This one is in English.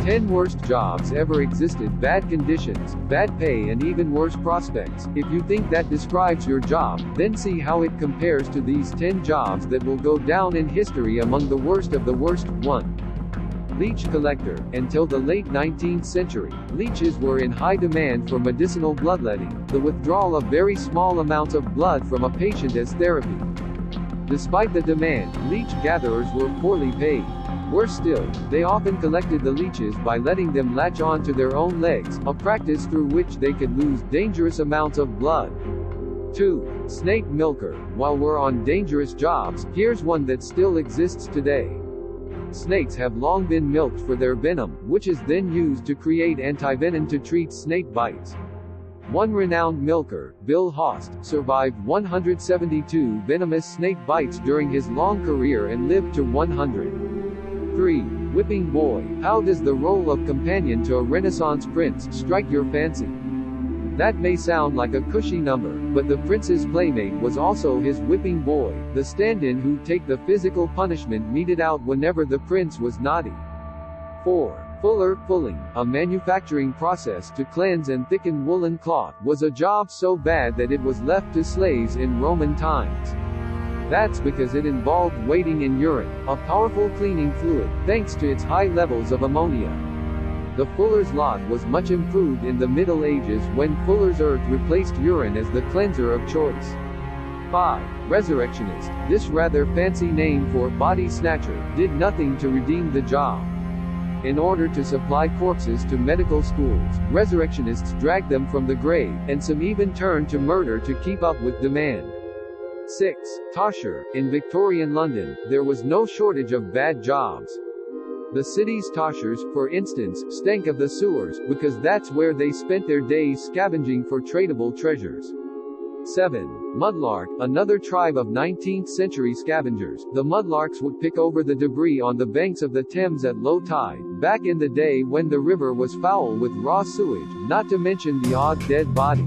10 worst jobs ever existed. Bad conditions, bad pay and even worse prospects. If you think that describes your job, then see how it compares to these 10 jobs that will go down in history among the worst of the worst. 1. Leech collector. Until the late 19th century, leeches were in high demand for medicinal bloodletting, the withdrawal of very small amounts of blood from a patient as therapy. Despite the demand, leech gatherers were poorly paid. Worse still, they often collected the leeches by letting them latch on to their own legs, a practice through which they could lose dangerous amounts of blood. 2. Snake milker. While we're on dangerous jobs, here's one that still exists today. Snakes have long been milked for their venom, which is then used to create antivenom to treat snake bites. One renowned milker, Bill Host, survived 172 venomous snake bites during his long career and lived to 100. 3. Whipping boy. How does the role of companion to a Renaissance prince strike your fancy? That may sound like a cushy number, but the prince's playmate was also his whipping boy, the stand-in who'd take the physical punishment meted out whenever the prince was naughty. 4. Fulling, a manufacturing process to cleanse and thicken woolen cloth, was a job so bad that it was left to slaves in Roman times. That's because it involved wading in urine, a powerful cleaning fluid, thanks to its high levels of ammonia. The fuller's lot was much improved in the Middle Ages when fuller's earth replaced urine as the cleanser of choice. 5. Resurrectionist. This rather fancy name for body snatcher did nothing to redeem the job. In order to supply corpses to medical schools, resurrectionists dragged them from the grave, and some even turned to murder to keep up with demand. 6. Tosher. In Victorian London, there was no shortage of bad jobs. The city's toshers, for instance, stank of the sewers, because that's where they spent their days scavenging for tradable treasures. 7. Mudlark. Another tribe of 19th century scavengers, the mudlarks would pick over the debris on the banks of the Thames at low tide, back in the day when the river was foul with raw sewage, not to mention the odd dead body.